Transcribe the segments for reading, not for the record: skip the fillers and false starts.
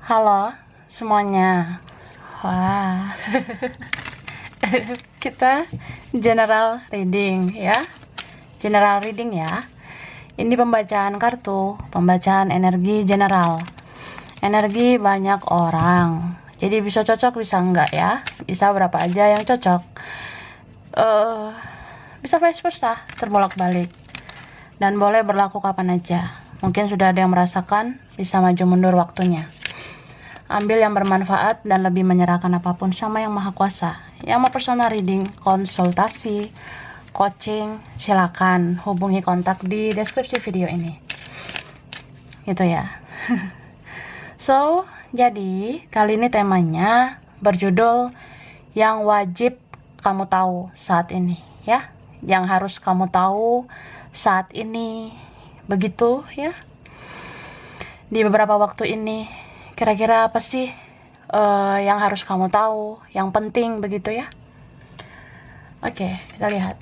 Halo semuanya. Wah. Kita general reading ya. General reading ya. Ini pembacaan kartu, pembacaan energi general. Energi banyak orang. Jadi bisa cocok bisa enggak ya. Bisa berapa aja yang cocok. Bisa vice versa, terbolak-balik. Dan boleh berlaku kapan aja. Mungkin sudah ada yang merasakan, bisa maju mundur waktunya. Ambil yang bermanfaat dan lebih menyerahkan apapun sama Yang Maha Kuasa. Yang mau personal reading, konsultasi, coaching, silakan hubungi kontak di deskripsi video ini. Gitu ya. So, jadi kali ini temanya berjudul yang wajib kamu tahu saat ini ya. Yang harus kamu tahu saat ini, begitu ya. Di beberapa waktu ini kira-kira apa sih yang harus kamu tahu, yang penting begitu ya. Oke, kita lihat.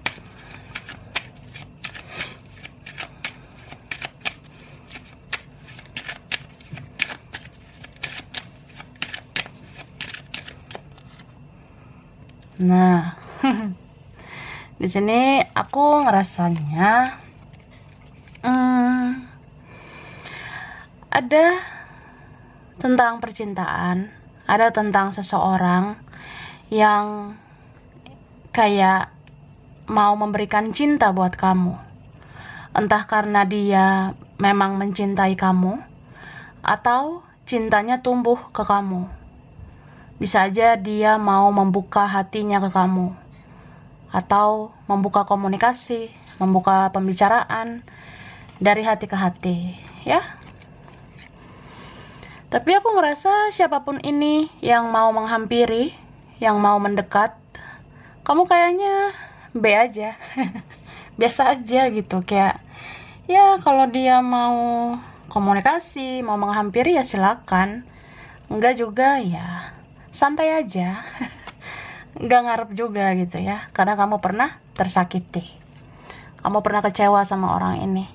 Nah, di sini aku ngerasanya ada tentang percintaan, ada tentang seseorang yang kayak mau memberikan cinta buat kamu. Entah karena dia memang mencintai kamu, atau cintanya tumbuh ke kamu. Bisa aja dia mau membuka hatinya ke kamu, atau membuka komunikasi, membuka pembicaraan dari hati ke hati, ya. Tapi aku ngerasa siapapun ini yang mau menghampiri, yang mau mendekat, kamu kayaknya B aja. Biasa aja gitu, kayak ya kalau dia mau komunikasi, mau menghampiri ya silakan. Enggak juga ya santai aja. Enggak ngarep juga gitu ya, karena kamu pernah tersakiti. Kamu pernah kecewa sama orang ini.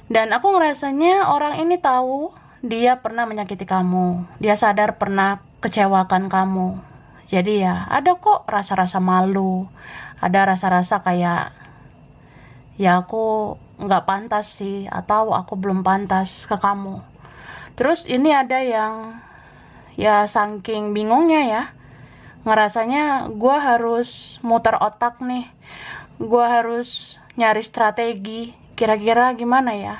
Dan aku ngerasanya orang ini tahu dia pernah menyakiti kamu. Dia sadar pernah kecewakan kamu. Jadi ya ada kok rasa-rasa malu. Ada rasa-rasa kayak ya aku nggak pantas sih, atau aku belum pantas ke kamu. Terus ini ada yang ya saking bingungnya ya, ngerasanya gue harus muter otak nih. Gue harus nyari strategi. Kira-kira gimana ya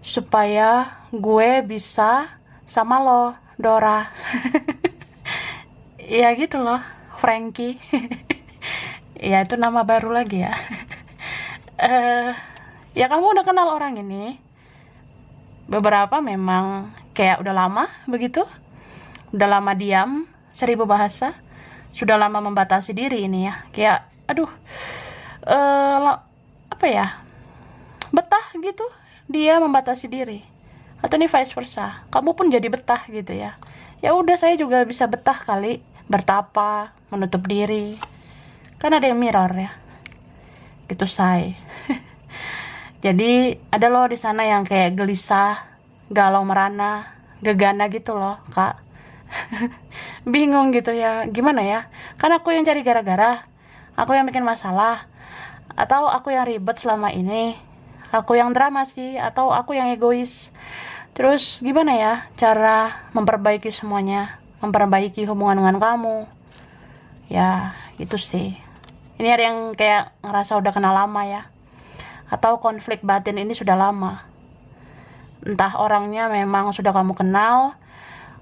supaya gue bisa sama lo, Dora. Ya gitu loh, Frankie. Ya itu nama baru lagi ya. Ya kamu udah kenal orang ini. Beberapa memang kayak udah lama begitu. Udah lama diam, 1000 bahasa. Sudah lama membatasi diri ini ya. Kayak aduh. Apa ya? Betah gitu. Dia membatasi diri. Atau ini vice versa, kamu pun jadi betah gitu ya. Ya udah, saya juga bisa betah kali, bertapa, menutup diri. Kan ada yang mirror ya. Gitu say. Jadi ada loh di sana yang kayak gelisah, galau merana, gegana gitu loh, Kak. Bingung gitu ya. Gimana ya? Kan aku yang cari gara-gara, aku yang bikin masalah, atau aku yang ribet selama ini. Aku yang drama sih, atau aku yang egois. Terus gimana ya cara memperbaiki semuanya, memperbaiki hubungan dengan kamu? Ya gitu sih. Ini ada yang kayak ngerasa udah kenal lama ya, atau konflik batin ini sudah lama. Entah orangnya memang sudah kamu kenal,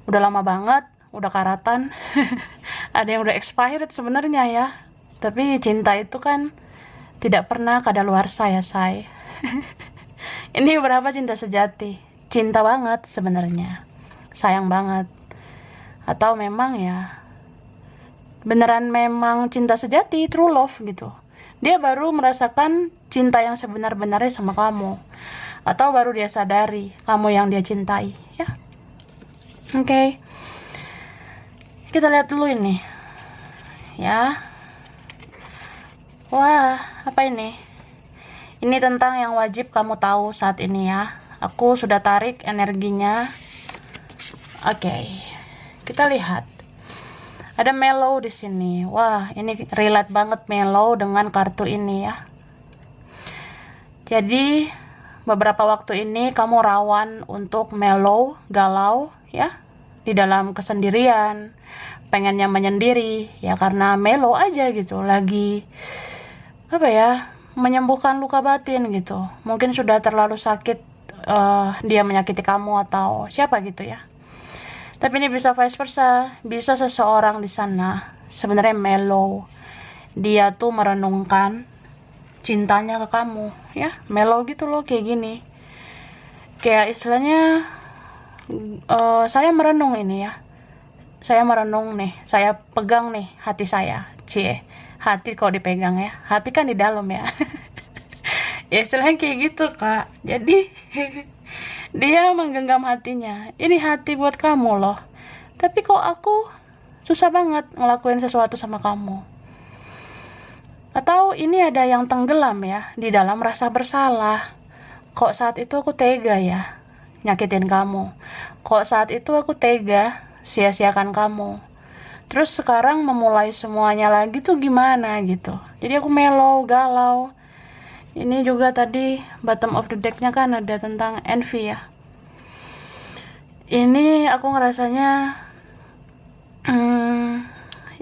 udah lama banget, udah karatan. Ada yang udah expired sebenarnya ya. Tapi cinta itu kan tidak pernah kadaluarsa ya say. Ini berapa cinta sejati, cinta banget sebenarnya, sayang banget, atau memang ya beneran memang cinta sejati, true love gitu. Dia baru merasakan cinta yang sebenar-benarnya sama kamu, atau baru dia sadari kamu yang dia cintai ya. Oke. Kita lihat dulu ini ya. Wah, apa ini? Ini tentang yang wajib kamu tahu saat ini ya. Aku sudah tarik energinya. Oke, kita lihat. Ada Mellow di sini. Wah, ini relate banget Mellow dengan kartu ini ya. Jadi, beberapa waktu ini kamu rawan untuk mellow, galau ya, di dalam kesendirian, pengennya menyendiri ya karena mellow aja gitu, lagi apa ya, menyembuhkan luka batin gitu. Mungkin sudah terlalu sakit, dia menyakiti kamu atau siapa gitu ya. Tapi ini bisa vice versa, bisa seseorang di sana sebenarnya mellow. Dia tuh merenungkan cintanya ke kamu, ya. Mellow gitu loh, kayak gini. Kayak istilahnya, saya merenung ini ya. Saya merenung nih, saya pegang nih hati saya. Cie, hati kok dipegang ya. Hati kan di dalam ya. Ya istilahnya kayak gitu, Kak. Jadi dia menggenggam hatinya. Ini hati buat kamu loh. Tapi kok aku susah banget ngelakuin sesuatu sama kamu. Atau ini ada yang tenggelam ya di dalam rasa bersalah. Kok saat itu aku tega ya nyakitin kamu. Kok saat itu aku tega sia-siakan kamu. Terus sekarang memulai semuanya lagi tuh gimana gitu. Jadi aku mellow, galau. Ini juga tadi bottom of the deck-nya kan ada tentang envy ya. Ini aku ngerasanya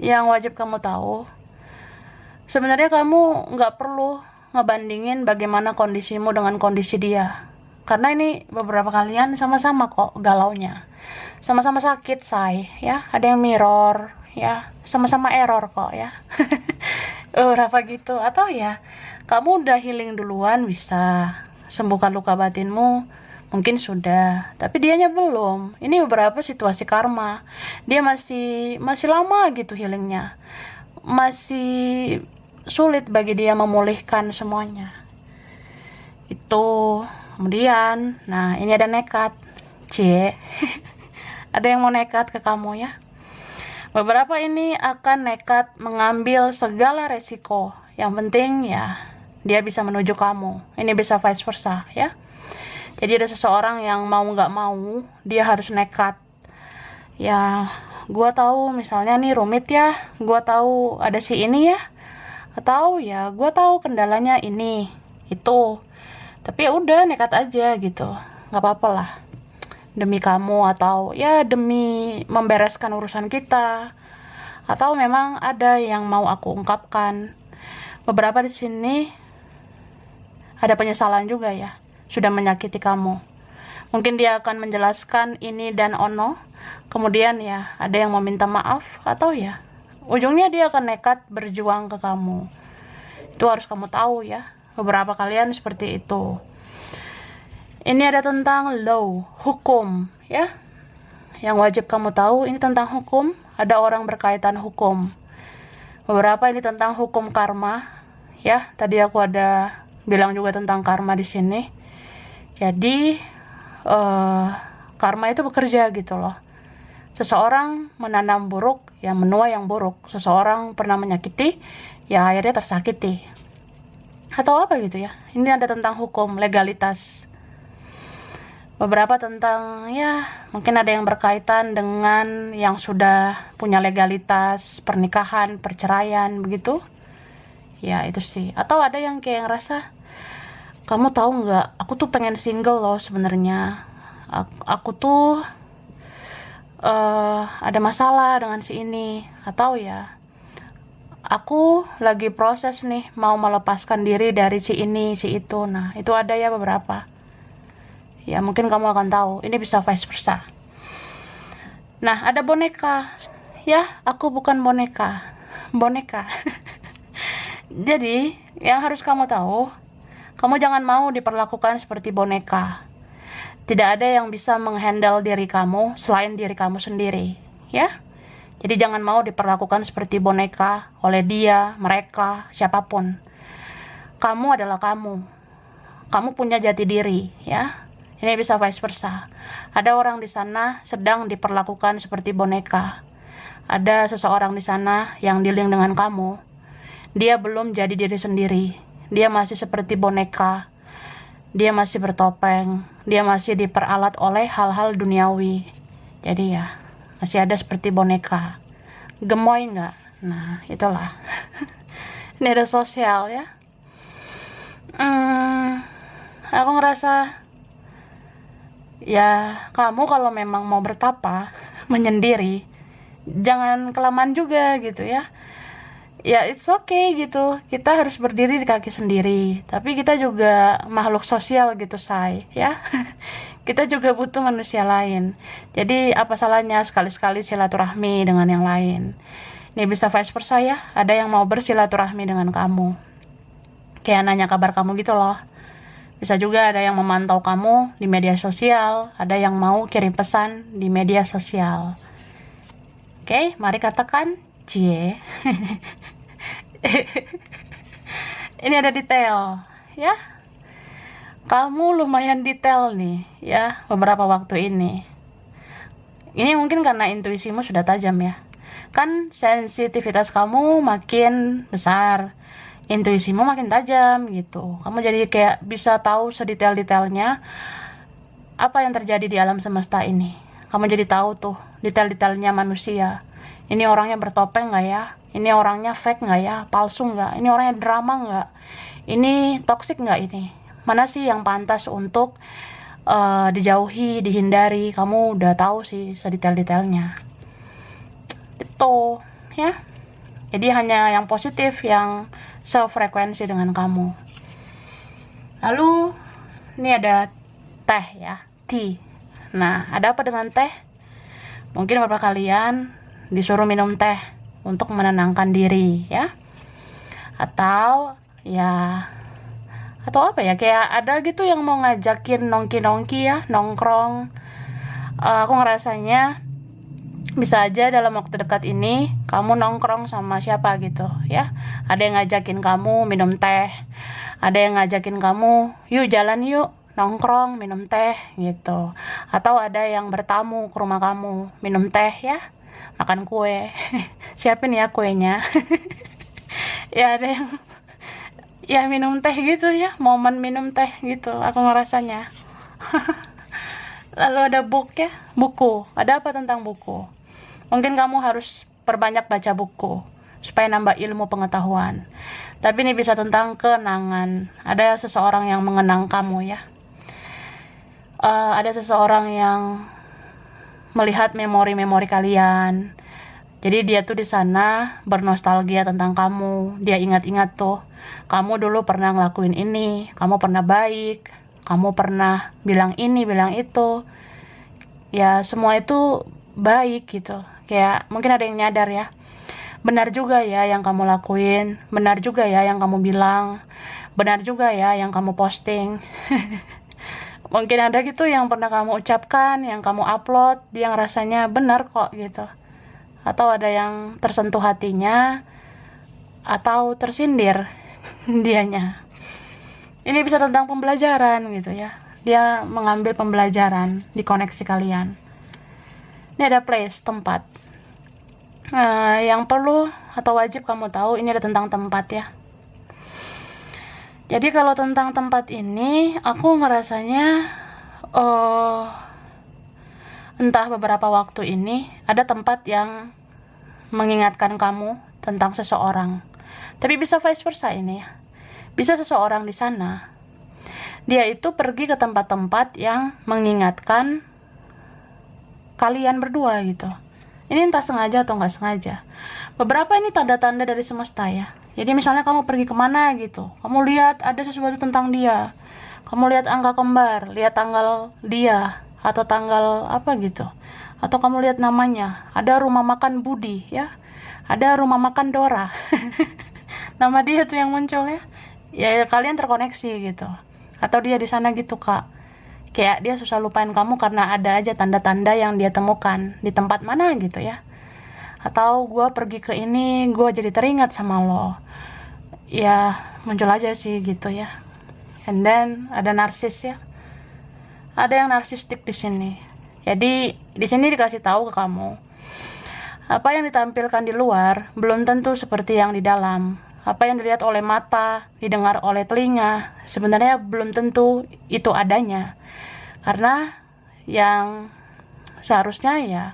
yang wajib kamu tahu. Sebenarnya kamu nggak perlu ngebandingin bagaimana kondisimu dengan kondisi dia. Karena ini beberapa kalian sama-sama kok galaunya. Sama-sama sakit, say. Ya, ada yang mirror, ya. Sama-sama error kok, ya. Rafa gitu. Atau ya, kamu udah healing duluan bisa sembuhkan luka batinmu, mungkin sudah, tapi dianya belum. Ini beberapa situasi karma, dia masih lama gitu healingnya, masih sulit bagi dia memulihkan semuanya itu. Kemudian, nah ini ada nekat, ada yang mau nekat ke kamu ya. Beberapa ini akan nekat mengambil segala resiko. Yang penting ya dia bisa menuju kamu. Ini bisa vice versa ya. Jadi ada seseorang yang mau nggak mau dia harus nekat. Ya, gua tahu misalnya nih rumit ya. Gua tahu ada si ini ya. Atau ya gua tahu kendalanya ini itu. Tapi ya udah nekat aja gitu. Nggak apa-apa lah. Demi kamu atau ya demi membereskan urusan kita. Atau memang ada yang mau aku ungkapkan. Beberapa di sini ada penyesalan juga ya, sudah menyakiti kamu. Mungkin dia akan menjelaskan ini dan ono, kemudian ya ada yang meminta maaf, atau ya ujungnya dia akan nekat berjuang ke kamu. Itu harus kamu tahu ya, beberapa kalian seperti itu. Ini ada tentang law, hukum ya, yang wajib kamu tahu. Ini tentang hukum, ada orang berkaitan hukum. Beberapa ini tentang hukum karma ya, tadi aku ada bilang juga tentang karma di sini. Jadi karma itu bekerja gitu loh. Seseorang menanam buruk, ya menuai yang buruk. Seseorang pernah menyakiti, ya akhirnya tersakiti. Atau apa gitu ya. Ini ada tentang hukum, legalitas. Beberapa tentang ya mungkin ada yang berkaitan dengan yang sudah punya legalitas, pernikahan, perceraian begitu. Ya itu sih. Atau ada yang kayak ngerasa, kamu tahu nggak, aku tuh pengen single loh sebenarnya. Aku tuh ada masalah dengan si ini. Atau ya, aku lagi proses nih mau melepaskan diri dari si ini, si itu. Nah itu ada ya beberapa. Ya mungkin kamu akan tahu. Ini bisa vice versa. Nah ada boneka. Ya aku bukan boneka. Boneka. Jadi yang harus kamu tahu, kamu jangan mau diperlakukan seperti boneka. Tidak ada yang bisa menghandle diri kamu selain diri kamu sendiri, ya. Jadi jangan mau diperlakukan seperti boneka oleh dia, mereka, siapapun. Kamu adalah kamu. Kamu punya jati diri, ya. Ini bisa vice versa. Ada orang di sana sedang diperlakukan seperti boneka. Ada seseorang di sana yang dealing dengan kamu. Dia belum jadi diri sendiri. Dia masih seperti boneka. Dia masih bertopeng. Dia masih diperalat oleh hal-hal duniawi. Jadi ya masih ada seperti boneka. Gemoy nggak? Nah itulah. Ini ada sosial ya. Aku ngerasa ya kamu kalau memang mau bertapa menyendiri, jangan kelamaan juga gitu ya. Ya it's okay gitu, kita harus berdiri di kaki sendiri, tapi kita juga makhluk sosial gitu say ya. Kita juga butuh manusia lain, jadi apa salahnya sekali-sekali silaturahmi dengan yang lain. Ini bisa vice versa ya, ada yang mau bersilaturahmi dengan kamu, kayak nanya kabar kamu gitu loh. Bisa juga ada yang memantau kamu di media sosial, ada yang mau kirim pesan di media sosial. Oke, mari katakan cie. Ini ada detail ya, kamu lumayan detail nih ya beberapa waktu ini. Ini mungkin karena intuisimu sudah tajam ya, kan sensitivitas kamu makin besar, intuisimu makin tajam gitu. Kamu jadi kayak bisa tahu sedetail-detailnya apa yang terjadi di alam semesta ini. Kamu jadi tahu tuh detail-detailnya manusia. Ini orangnya bertopeng nggak ya? Ini orangnya fake nggak ya? Palsu nggak? Ini orangnya drama nggak? Ini toksik nggak ini? Mana sih yang pantas untuk dijauhi, dihindari? Kamu udah tahu sih sedetail-detailnya. Itu ya. Jadi hanya yang positif yang sefrekuensi dengan kamu. Lalu ini ada teh ya, tea. Nah, ada apa dengan teh? Mungkin beberapa kalian disuruh minum teh untuk menenangkan diri ya, atau apa ya, kayak ada gitu yang mau ngajakin nongki-nongki ya, nongkrong. Aku ngerasanya bisa aja dalam waktu dekat ini kamu nongkrong sama siapa gitu ya. Ada yang ngajakin kamu minum teh, ada yang ngajakin kamu yuk jalan yuk nongkrong minum teh gitu, atau ada yang bertamu ke rumah kamu minum teh ya, makan kue. Siapin ya kuenya. Ya ada yang ya minum teh gitu ya, momen minum teh gitu aku ngerasanya. Lalu ada buku. Ada apa tentang buku? Mungkin kamu harus perbanyak baca buku supaya nambah ilmu pengetahuan. Tapi ini bisa tentang kenangan. Ada seseorang yang mengenang kamu ya. Ada seseorang yang melihat memori-memori kalian. Jadi dia tuh di sana bernostalgia tentang kamu. Dia ingat-ingat tuh, kamu dulu pernah ngelakuin ini, kamu pernah baik, kamu pernah bilang ini, bilang itu. Ya semua itu baik gitu. Kayak mungkin ada yang nyadar ya, benar juga ya yang kamu lakuin, benar juga ya yang kamu bilang, benar juga ya yang kamu posting. Mungkin ada gitu yang pernah kamu ucapkan, yang kamu upload, dia rasanya benar kok gitu. Atau ada yang tersentuh hatinya, atau tersindir dianya. Ini bisa tentang pembelajaran gitu ya. Dia mengambil pembelajaran di koneksi kalian. Ini ada place, tempat. Yang perlu atau wajib kamu tahu, ini ada tentang tempat ya. Jadi kalau tentang tempat ini, aku ngerasanya entah beberapa waktu ini ada tempat yang mengingatkan kamu tentang seseorang. Tapi bisa vice versa ini ya. Bisa seseorang di sana, dia itu pergi ke tempat-tempat yang mengingatkan kalian berdua gitu. Ini entah sengaja atau nggak sengaja. Beberapa ini tanda-tanda dari semesta ya. Jadi misalnya kamu pergi kemana gitu, kamu lihat ada sesuatu tentang dia, kamu lihat angka kembar, lihat tanggal dia, atau tanggal apa gitu, atau kamu lihat namanya, ada rumah makan Budi ya, ada rumah makan Dora. Nama dia tuh yang muncul ya. Ya kalian terkoneksi gitu. Atau dia di sana gitu kak, kayak dia susah lupain kamu karena ada aja tanda-tanda yang dia temukan di tempat mana gitu ya. Atau gue pergi ke ini, gue jadi teringat sama lo. Ya muncul aja sih gitu ya. And then ada narsis ya. Ada yang narsistik di sini. Jadi di sini dikasih tahu ke kamu, apa yang ditampilkan di luar belum tentu seperti yang di dalam. Apa yang dilihat oleh mata, didengar oleh telinga, sebenarnya belum tentu itu adanya. Karena yang seharusnya ya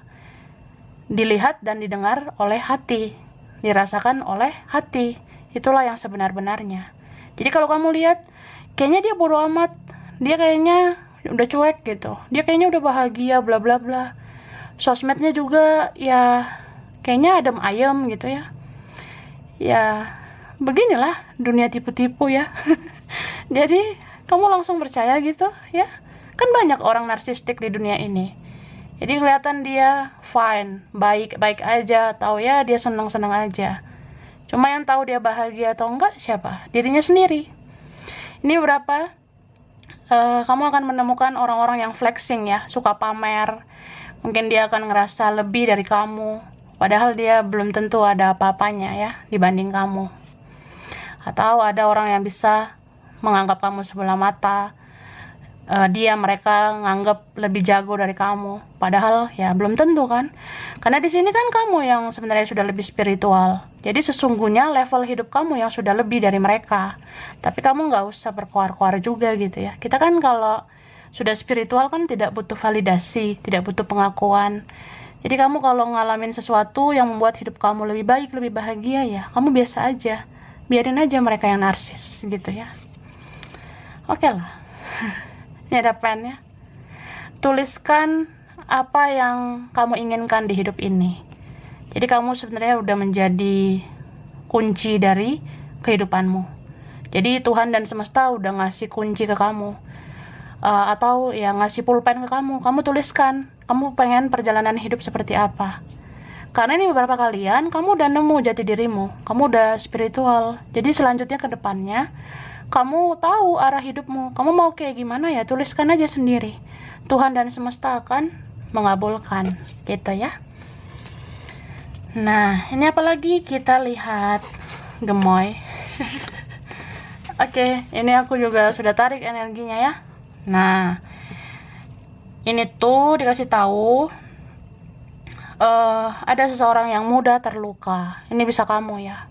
dilihat dan didengar oleh hati, dirasakan oleh hati. Itulah yang sebenar-benarnya. Jadi kalau kamu lihat, kayaknya dia bodo amat, dia kayaknya udah cuek gitu, dia kayaknya udah bahagia, bla bla bla. Sosmednya juga ya kayaknya adem ayem gitu ya. Ya beginilah dunia tipu-tipu ya. Jadi kamu langsung percaya gitu ya. Kan banyak orang narsistik di dunia ini. Jadi kelihatan dia fine, baik-baik aja, tahu ya dia senang-senang aja. Cuma yang tahu dia bahagia atau enggak siapa? Dirinya sendiri. Ini berapa? Kamu akan menemukan orang-orang yang flexing ya, suka pamer. Mungkin dia akan ngerasa lebih dari kamu, padahal dia belum tentu ada apa-apanya ya dibanding kamu. Atau ada orang yang bisa menganggap kamu sebelah mata, mereka nganggap lebih jago dari kamu, padahal ya belum tentu kan, karena di sini kan kamu yang sebenarnya sudah lebih spiritual. Jadi sesungguhnya level hidup kamu yang sudah lebih dari mereka, tapi kamu nggak usah berkoar-koar juga gitu ya. Kita kan kalau sudah spiritual kan tidak butuh validasi, tidak butuh pengakuan. Jadi kamu kalau ngalamin sesuatu yang membuat hidup kamu lebih baik, lebih bahagia, ya kamu biasa aja, biarin aja mereka yang narsis gitu ya. Oke lah. Ini ada pennya. Tuliskan apa yang kamu inginkan di hidup ini. Jadi kamu sebenarnya udah menjadi kunci dari kehidupanmu. Jadi Tuhan dan semesta udah ngasih kunci ke kamu. Atau ya ngasih pulpen ke kamu. Kamu tuliskan, kamu pengen perjalanan hidup seperti apa. Karena ini beberapa kalian, kamu udah nemu jati dirimu. Kamu udah spiritual. Jadi selanjutnya ke depannya, kamu tahu arah hidupmu, kamu mau kayak gimana ya, tuliskan aja sendiri. Tuhan dan semesta akan mengabulkan, gitu ya. Nah, ini apalagi kita lihat gemoy. Oke, ini aku juga sudah tarik energinya ya. Nah, ini tuh dikasih tahu ada seseorang yang mudah terluka. Ini bisa kamu ya.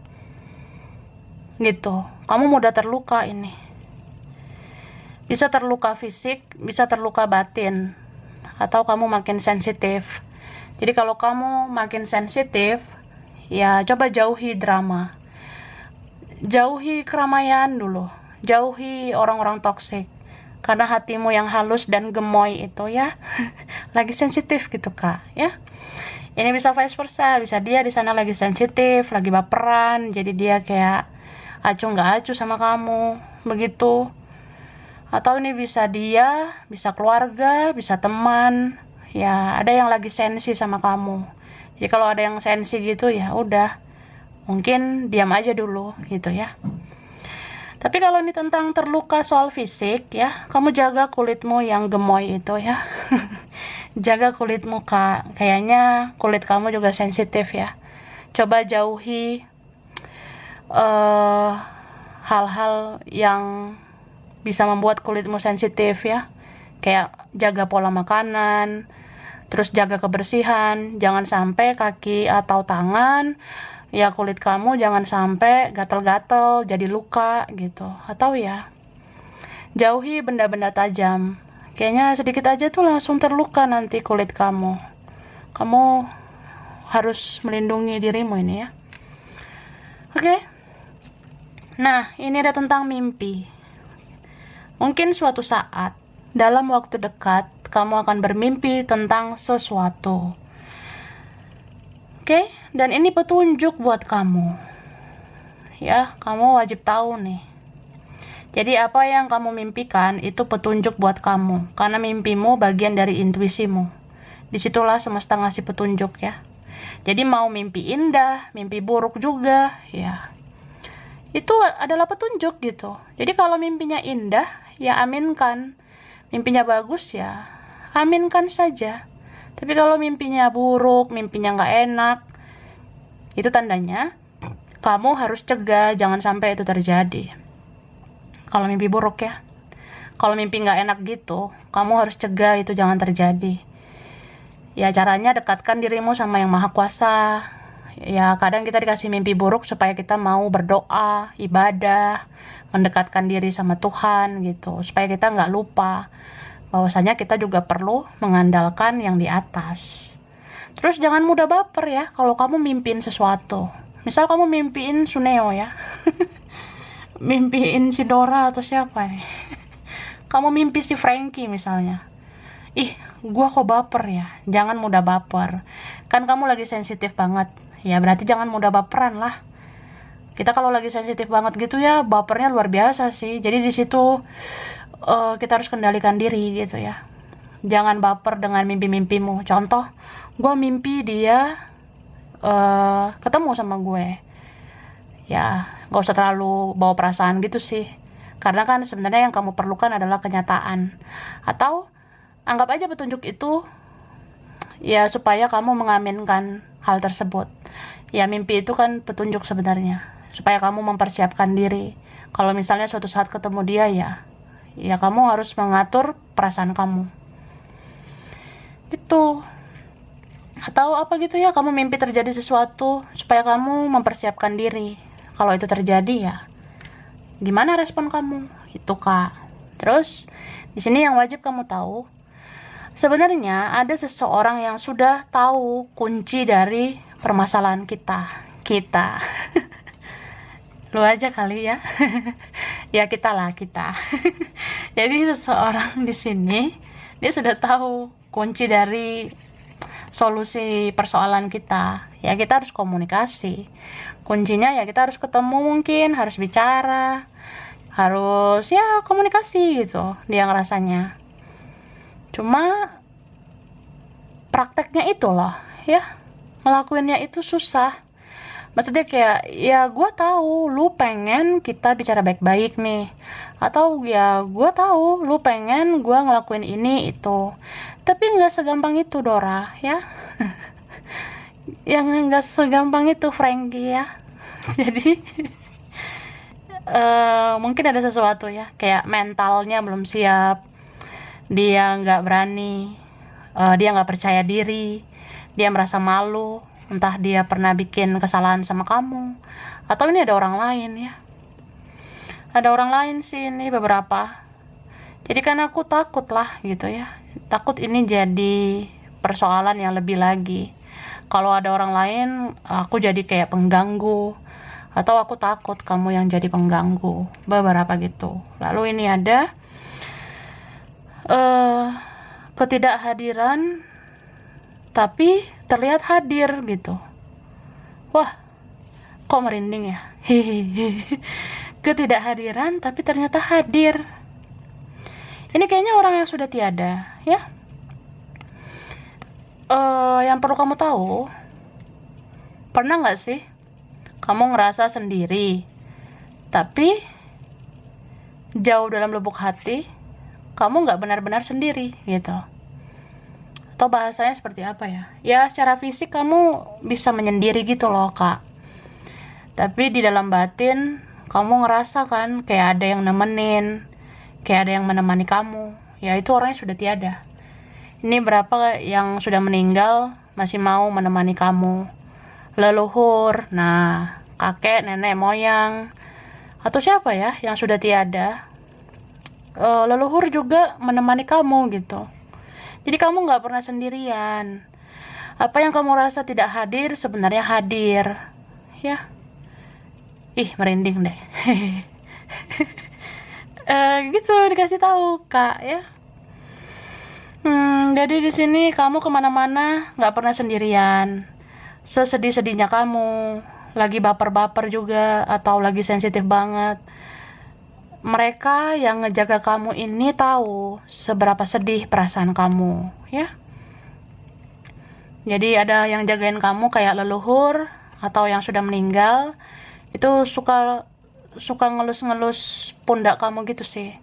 Gitu, kamu mudah terluka ini. Bisa terluka fisik, bisa terluka batin, atau kamu makin sensitif. Jadi kalau kamu makin sensitif, ya coba jauhi drama, jauhi keramaian dulu, jauhi orang-orang toksik, karena hatimu yang halus dan gemoy itu ya lagi sensitif gitu kak ya. Ini bisa vice versa, bisa dia di sana lagi sensitif, lagi baperan, jadi dia kayak acuh nggak acuh sama kamu begitu. Atau ini bisa dia, bisa keluarga, bisa teman ya, ada yang lagi sensi sama kamu. Jadi kalau ada yang sensi gitu ya udah, mungkin diam aja dulu gitu ya. Tapi kalau ini tentang terluka soal fisik ya, kamu jaga kulitmu yang gemoy itu ya. Jaga kulitmu kak, kayaknya kulit kamu juga sensitif ya. Coba jauhi hal-hal yang bisa membuat kulitmu sensitif ya, kayak jaga pola makanan, terus jaga kebersihan, jangan sampai kaki atau tangan ya, kulit kamu jangan sampai gatel-gatel jadi luka gitu. Atau ya jauhi benda-benda tajam, kayaknya sedikit aja tuh langsung terluka nanti kulit kamu. Kamu harus melindungi dirimu ini ya. Oke. Nah, ini ada tentang mimpi. Mungkin suatu saat, dalam waktu dekat, kamu akan bermimpi tentang sesuatu. Oke, dan ini petunjuk buat kamu. Ya, kamu wajib tahu nih. Jadi apa yang kamu mimpikan itu petunjuk buat kamu. Karena mimpimu bagian dari intuisimu. Disitulah semesta ngasih petunjuk ya. Jadi mau mimpi indah, mimpi buruk juga, ya itu adalah petunjuk gitu. Jadi kalau mimpinya indah, ya aminkan. Mimpinya bagus ya, aminkan saja. Tapi kalau mimpinya buruk, mimpinya nggak enak, itu tandanya kamu harus cegah, jangan sampai itu terjadi. Kalau mimpi buruk ya. Kalau mimpi nggak enak gitu, kamu harus cegah itu jangan terjadi. Ya caranya dekatkan dirimu sama yang Maha Kuasa. Ya kadang kita dikasih mimpi buruk supaya kita mau berdoa, ibadah, mendekatkan diri sama Tuhan gitu, supaya kita nggak lupa bahwasanya kita juga perlu mengandalkan yang di atas. Terus jangan mudah baper ya kalau kamu mimpiin sesuatu. Misal kamu mimpiin Suneo ya. Mimpiin si Dora atau siapa nih. Kamu mimpi si Frankie misalnya. Ih, gua kok baper ya. Jangan mudah baper. Kan kamu lagi sensitif banget. Ya berarti jangan mudah baperan lah. Kita kalau lagi sensitif banget gitu ya, bapernya luar biasa sih. Jadi di situ kita harus kendalikan diri gitu ya. Jangan baper dengan mimpi-mimpimu. Contoh, gue mimpi dia ketemu sama gue. Ya, gak usah terlalu bawa perasaan gitu sih. Karena kan sebenarnya yang kamu perlukan adalah kenyataan. Atau anggap aja petunjuk itu ya supaya kamu mengaminkan hal tersebut. Ya mimpi itu kan petunjuk sebenarnya. Supaya kamu mempersiapkan diri. Kalau misalnya suatu saat ketemu dia ya kamu harus mengatur perasaan kamu. Gitu. Atau apa gitu ya, kamu mimpi terjadi sesuatu supaya kamu mempersiapkan diri. Kalau itu terjadi ya, gimana respon kamu? Itu Kak. Terus di sini yang wajib kamu tahu, sebenarnya ada seseorang yang sudah tahu kunci dari permasalahan kita. Lu aja kali ya. Ya kita. Jadi seseorang di sini dia sudah tahu kunci dari solusi persoalan kita. Ya kita harus komunikasi. Kuncinya ya kita harus ketemu, mungkin harus bicara, harus ya komunikasi gitu dia ngerasanya. Cuma prakteknya itu loh ya, ngelakuinnya itu susah. Maksudnya kayak ya gue tahu lu pengen kita bicara baik-baik nih, atau ya gue tahu lu pengen gue ngelakuin ini itu, tapi nggak segampang itu Dora ya. Yang nggak segampang itu Frankie ya. Jadi mungkin ada sesuatu ya, kayak mentalnya belum siap, dia nggak berani, dia nggak percaya diri, dia merasa malu, entah dia pernah bikin kesalahan sama kamu, atau ini ada orang lain ya. Ada orang lain sih ini beberapa. Jadi kan aku takut lah gitu ya, takut ini jadi persoalan yang lebih lagi. Kalau ada orang lain, aku jadi kayak pengganggu, atau aku takut kamu yang jadi pengganggu, beberapa gitu. Lalu ini ada ketidakhadiran tapi terlihat hadir gitu. Wah, kok merinding ya. Ketidakhadiran tapi ternyata hadir. Ini kayaknya orang yang sudah tiada ya. Yang perlu kamu tahu, pernah gak sih kamu ngerasa sendiri, tapi jauh dalam lubuk hati kamu gak benar-benar sendiri gitu? Atau bahasanya seperti apa ya? Ya secara fisik kamu bisa menyendiri gitu loh Kak, tapi di dalam batin kamu ngerasa kan kayak ada yang nemenin, kayak ada yang menemani kamu. Ya itu orangnya sudah tiada. Ini berapa yang sudah meninggal masih mau menemani kamu. Leluhur, nah kakek, nenek, moyang, atau siapa ya yang sudah tiada. Leluhur juga menemani kamu gitu. Jadi kamu gak pernah sendirian. Apa yang kamu rasa tidak hadir sebenarnya hadir ya. Ih merinding deh. Gitu dikasih tahu Kak ya. Jadi di sini kamu kemana-mana nggak pernah sendirian. Sesedih-sedihnya kamu, lagi baper-baper juga, atau lagi sensitif banget, mereka yang ngejaga kamu ini tahu seberapa sedih perasaan kamu, ya. Jadi ada yang jagain kamu kayak leluhur atau yang sudah meninggal, itu suka ngelus-ngelus pundak kamu gitu sih.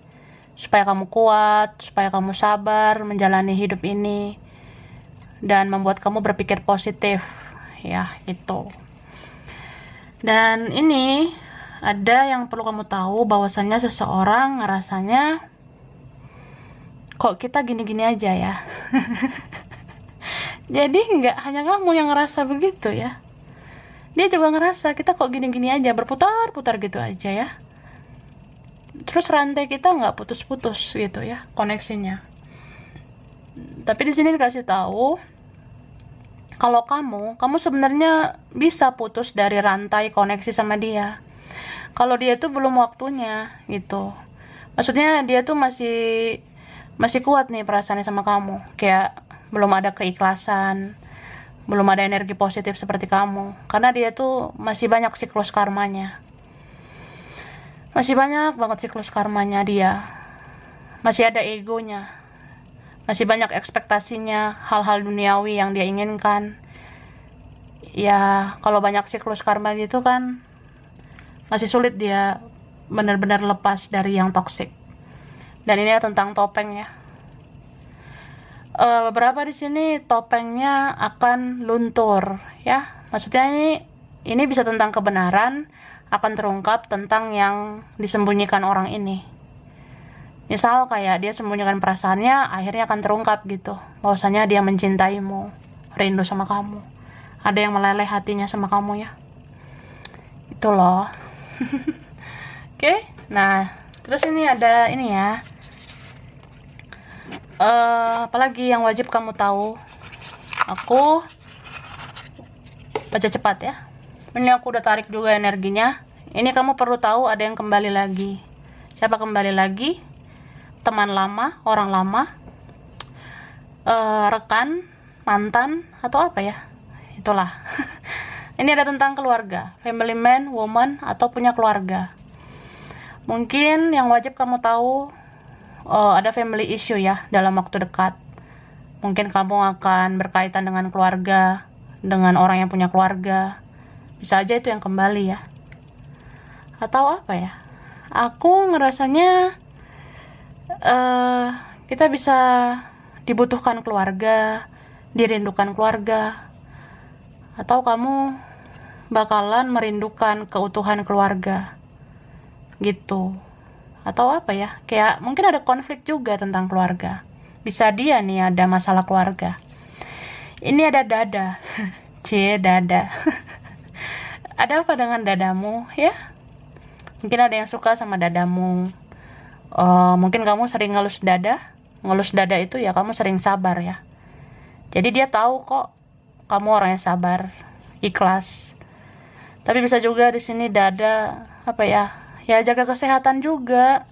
Supaya kamu kuat, supaya kamu sabar menjalani hidup ini, dan membuat kamu berpikir positif ya gitu. Dan ini ada yang perlu kamu tahu, bahwasannya seseorang ngerasanya kok kita gini-gini aja ya. Jadi nggak hanya kamu yang ngerasa begitu ya, dia juga ngerasa kita kok gini-gini aja, berputar-putar gitu aja ya. Terus rantai kita nggak putus-putus gitu ya koneksinya. Tapi di sini dikasih tahu kalau kamu sebenarnya bisa putus dari rantai koneksi sama dia. Kalau dia tuh belum waktunya gitu. Maksudnya dia tuh masih kuat nih perasaannya sama kamu. Kayak belum ada keikhlasan, belum ada energi positif seperti kamu. Karena dia tuh masih banyak siklus karmanya. Masih banyak banget siklus karmanya dia. Masih ada egonya. Masih banyak ekspektasinya, hal-hal duniawi yang dia inginkan. Ya, kalau banyak siklus karma gitu kan, masih sulit dia benar-benar lepas dari yang toksik. Dan ini tentang topeng ya. Beberapa di sini topengnya akan luntur ya. Maksudnya ini bisa tentang kebenaran akan terungkap tentang yang disembunyikan orang ini. Misal kayak dia sembunyikan perasaannya, akhirnya akan terungkap gitu. Bahwasanya dia mencintaimu, rindu sama kamu. Ada yang meleleh hatinya sama kamu ya. Itu loh. Oke, nah terus ini ada ini ya. Apalagi yang wajib kamu tahu. Aku baca cepat ya. Ini aku udah tarik juga energinya. Ini kamu perlu tahu ada yang kembali lagi. Siapa kembali lagi? Teman lama, orang lama, rekan, mantan, atau apa ya? Itulah. Ini ada tentang keluarga, family man, woman, atau punya keluarga. Mungkin yang wajib kamu tahu, ada family issue ya dalam waktu dekat. Mungkin kamu akan berkaitan dengan keluarga, dengan orang yang punya keluarga. Bisa aja itu yang kembali ya. Atau apa ya? Aku ngerasanya kita bisa dibutuhkan keluarga, dirindukan keluarga, atau kamu bakalan merindukan keutuhan keluarga gitu. Atau apa ya, kayak mungkin ada konflik juga tentang keluarga. Bisa dia nih ada masalah keluarga. Ini ada dada. Dada. Ada apa dengan dadamu ya? Mungkin ada yang suka sama dadamu. Mungkin kamu sering ngelus dada. Ngelus dada itu ya kamu sering sabar ya. Jadi dia tahu kok kamu orang yang sabar, ikhlas. Tapi bisa juga di sini dada apa ya? Ya jaga kesehatan juga.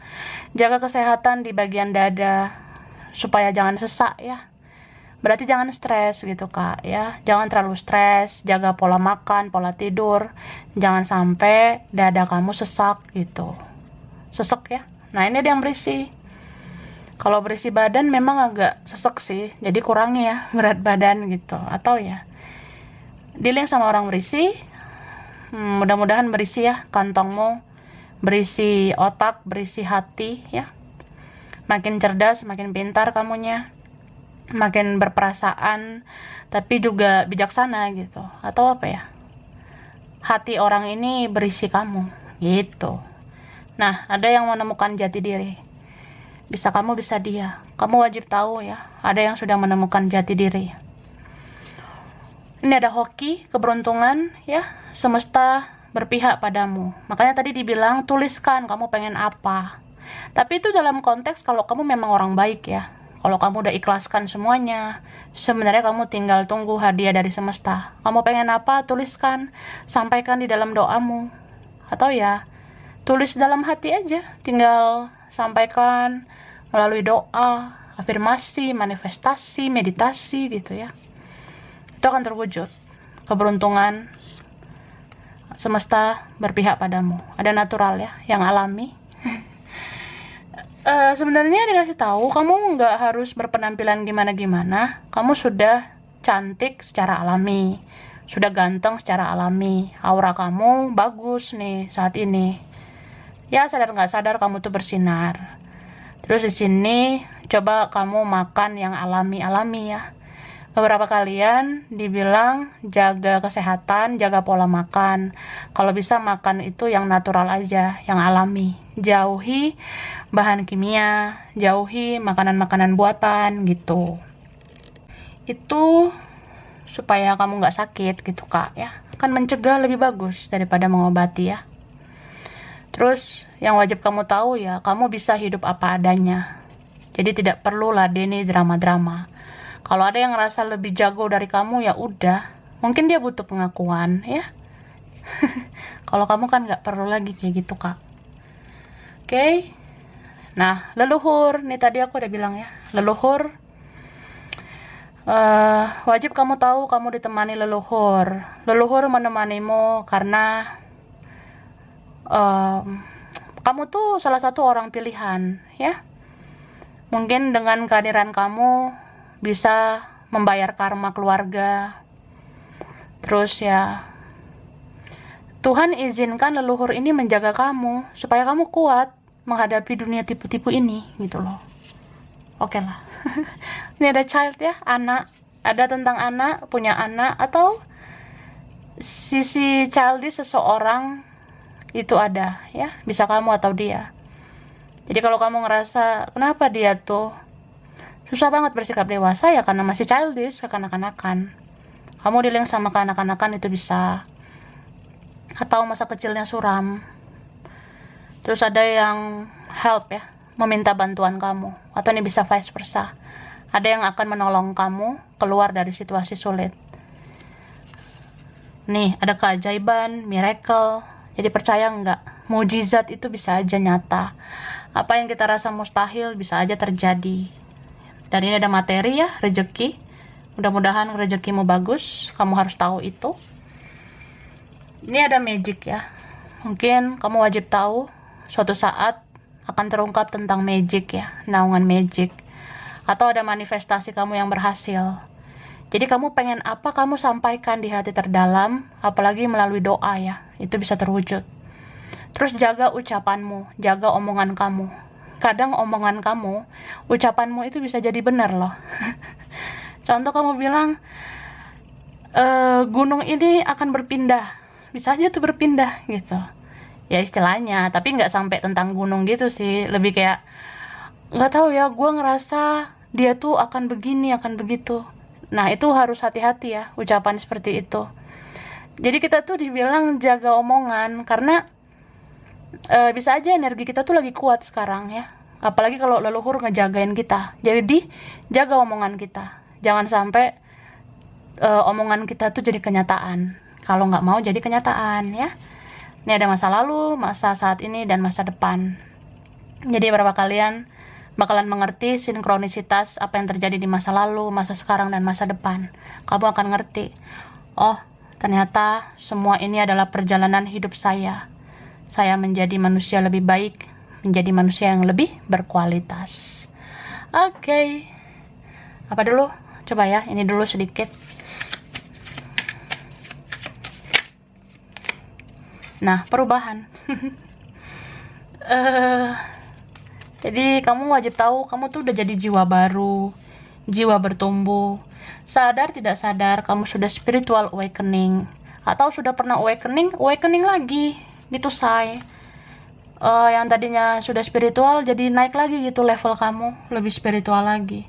Jaga kesehatan di bagian dada supaya jangan sesak ya. Berarti jangan stres gitu Kak ya. Jangan terlalu stres, jaga pola makan, pola tidur. Jangan sampai dada kamu sesak gitu. Sesek ya. Nah ini ada yang berisi. Kalau berisi badan memang agak sesek sih. Jadi kurangi ya berat badan gitu. Atau ya dealing sama orang berisi. Mudah-mudahan berisi ya kantongmu. Berisi otak, berisi hati ya. Makin cerdas, makin pintar kamunya. Makin berperasaan. Tapi juga bijaksana gitu. Atau apa ya. Hati orang ini berisi kamu gitu. Nah, ada yang menemukan jati diri. Bisa kamu, bisa dia. Kamu wajib tahu ya, ada yang sudah menemukan jati diri. Ini ada hoki, keberuntungan ya, semesta berpihak padamu. Makanya tadi dibilang, tuliskan kamu pengen apa. Tapi itu dalam konteks kalau kamu memang orang baik ya. Kalau kamu udah ikhlaskan semuanya, sebenarnya kamu tinggal tunggu hadiah dari semesta. Kamu pengen apa, tuliskan. Sampaikan di dalam doamu. Atau ya, tulis dalam hati aja, tinggal sampaikan melalui doa, afirmasi, manifestasi, meditasi gitu ya. Itu akan terwujud. Keberuntungan semesta berpihak padamu. Ada natural ya, yang alami. Sebenarnya dikasih tahu, kamu nggak harus berpenampilan gimana-gimana. Kamu sudah cantik secara alami, sudah ganteng secara alami. Aura kamu bagus nih saat ini. Ya sadar nggak sadar kamu tuh bersinar. Terus di sini coba kamu makan yang alami-alami ya. Beberapa kalian dibilang jaga kesehatan, jaga pola makan. Kalau bisa makan itu yang natural aja, yang alami. Jauhi bahan kimia, jauhi makanan-makanan buatan gitu. Itu supaya kamu nggak sakit gitu Kak ya. Kan mencegah lebih bagus daripada mengobati ya. Terus yang wajib kamu tahu ya, kamu bisa hidup apa adanya. Jadi tidak perlu ladeni drama-drama. Kalau ada yang ngerasa lebih jago dari kamu, ya udah, mungkin dia butuh pengakuan ya. Kalau kamu kan nggak perlu lagi kayak gitu, Kak. Oke. Nah, leluhur nih, tadi aku udah bilang ya, leluhur wajib kamu tahu kamu ditemani leluhur. Leluhur menemanimu karena kamu tuh salah satu orang pilihan ya. Mungkin dengan kehadiran kamu bisa membayar karma keluarga. Terus ya, Tuhan izinkan leluhur ini menjaga kamu supaya kamu kuat menghadapi dunia tipu-tipu ini gitu loh. Oke lah. Ini ada child ya, anak. Ada tentang anak, punya anak, atau sisi childish seseorang itu ada ya, bisa kamu atau dia. Jadi kalau kamu ngerasa kenapa dia tuh susah banget bersikap dewasa, ya karena masih childish, kekanak-kanakan. Kamu dealing sama kekanak-kanakan itu bisa. Atau masa kecilnya suram. Terus ada yang help ya, meminta bantuan kamu. Atau ini bisa vice versa. Ada yang akan menolong kamu keluar dari situasi sulit. Nih, ada keajaiban, miracle. Jadi percaya nggak? Mujizat itu bisa aja nyata. Apa yang kita rasa mustahil bisa aja terjadi. Dan ini ada materi ya, rezeki. Mudah-mudahan rezekimu bagus. Kamu harus tahu itu. Ini ada magic ya. Mungkin kamu wajib tahu suatu saat akan terungkap tentang magic ya, naungan magic. Atau ada manifestasi kamu yang berhasil. Jadi kamu pengen apa, kamu sampaikan di hati terdalam, apalagi melalui doa ya. Itu bisa terwujud. Terus jaga ucapanmu, jaga omongan kamu. Kadang omongan kamu, ucapanmu itu bisa jadi benar loh. Contoh kamu bilang, gunung ini akan berpindah. Bisa aja tuh berpindah gitu. Ya istilahnya, tapi nggak sampai tentang gunung gitu sih. Lebih kayak, nggak tahu ya, gue ngerasa dia tuh akan begini, akan begitu. Nah itu harus hati-hati ya, ucapan seperti itu. Jadi kita tuh dibilang jaga omongan, karena bisa aja energi kita tuh lagi kuat sekarang ya. Apalagi kalau leluhur ngejagain kita. Jadi jaga omongan kita. Jangan sampai omongan kita tuh jadi kenyataan. Kalau nggak mau jadi kenyataan ya. Ini ada masa lalu, masa saat ini, dan masa depan. Jadi beberapa kalian bakalan mengerti sinkronisitas apa yang terjadi di masa lalu, masa sekarang, dan masa depan. Kamu akan ngerti, oh ternyata semua ini adalah perjalanan hidup saya. Saya menjadi manusia lebih baik, menjadi manusia yang lebih berkualitas. Oke. Apa dulu? Coba ya, ini dulu sedikit. Nah, perubahan. Jadi kamu wajib tahu, kamu tuh udah jadi jiwa baru, jiwa bertumbuh. Sadar tidak sadar, kamu sudah spiritual awakening. Atau sudah pernah awakening lagi. Gitu say. Yang tadinya sudah spiritual, jadi naik lagi gitu level kamu, lebih spiritual lagi.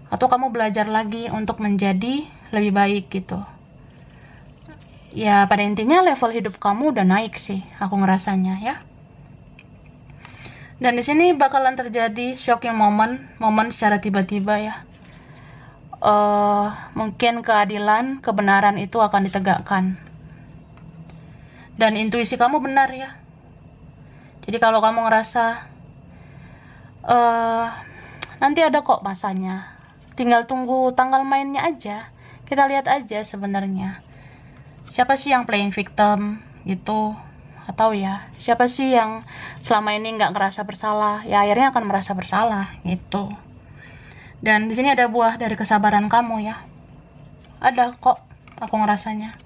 Atau kamu belajar lagi untuk menjadi lebih baik gitu. Ya pada intinya level hidup kamu udah naik sih, aku ngerasanya ya. Dan di sini bakalan terjadi shocking momen secara tiba-tiba ya. Mungkin keadilan, kebenaran itu akan ditegakkan. Dan intuisi kamu benar ya. Jadi kalau kamu ngerasa nanti ada kok masanya, tinggal tunggu tanggal mainnya aja. Kita lihat aja sebenarnya. Siapa sih yang playing victim gitu, atau ya siapa sih yang selama ini nggak ngerasa bersalah, ya akhirnya akan merasa bersalah gitu. Dan di sini ada buah dari kesabaran kamu ya, ada kok, aku ngerasanya.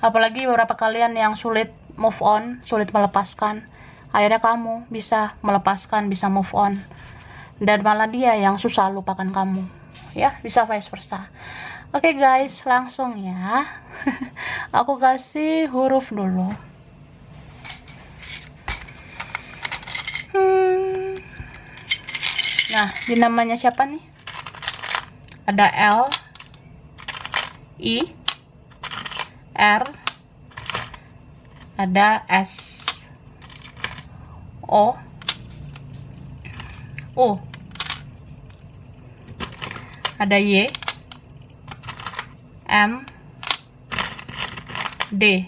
Apalagi beberapa kalian yang sulit move on, sulit melepaskan, akhirnya kamu bisa melepaskan, bisa move on. Dan malah dia yang susah lupakan kamu ya, bisa vice versa. Oke guys, langsung ya. Aku kasih huruf dulu. Nah, di namanya siapa nih? Ada L, I, R, ada S, O, U, ada Y, M, D,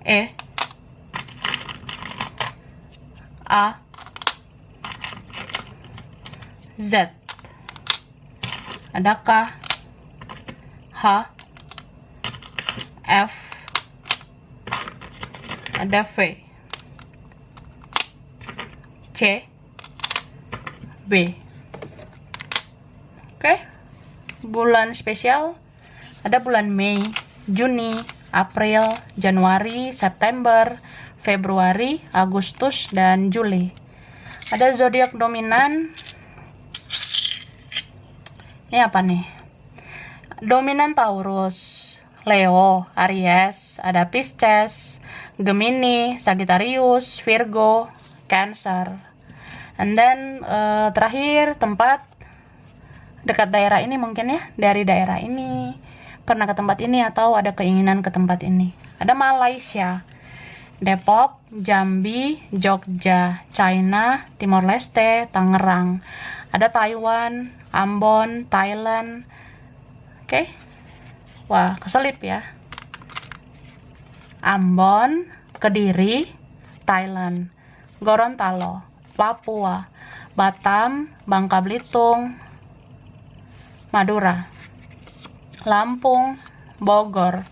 E, A, Z. Ada K, H, F, ada V, C, B. Oke. Bulan spesial ada bulan Mei, Juni, April, Januari, September, Februari, Agustus, dan Juli. Ada zodiak dominan. Ini apa nih? Dominan Taurus, Leo, Aries, ada Pisces, Gemini, Sagittarius, Virgo, Cancer. And then terakhir tempat dekat daerah ini mungkin ya, dari daerah ini pernah ke tempat ini atau ada keinginan ke tempat ini. Ada Malaysia, Depok, Jambi, Jogja, China, Timor Leste, Tangerang. Ada Taiwan, Ambon, Thailand. Oke. Wah, keselip ya. Ambon, Kediri, Thailand, Gorontalo, Papua, Batam, Bangka Belitung, Madura, Lampung, Bogor.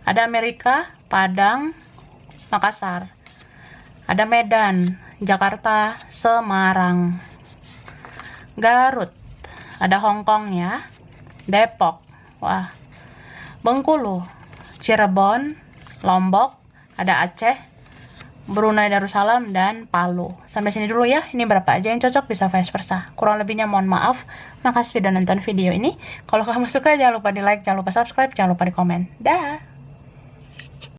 Ada Amerika, Padang, Makassar. Ada Medan, Jakarta, Semarang, Garut. Ada Hong Kong ya. Depok. Wah. Bengkulu, Cirebon, Lombok, ada Aceh, Brunei Darussalam, dan Palu. Sampai sini dulu ya. Ini berapa aja yang cocok, bisa vice versa. Kurang lebihnya mohon maaf. Makasih sudah nonton video ini. Kalau kamu suka jangan lupa di like, jangan lupa subscribe, jangan lupa di komen. Dah.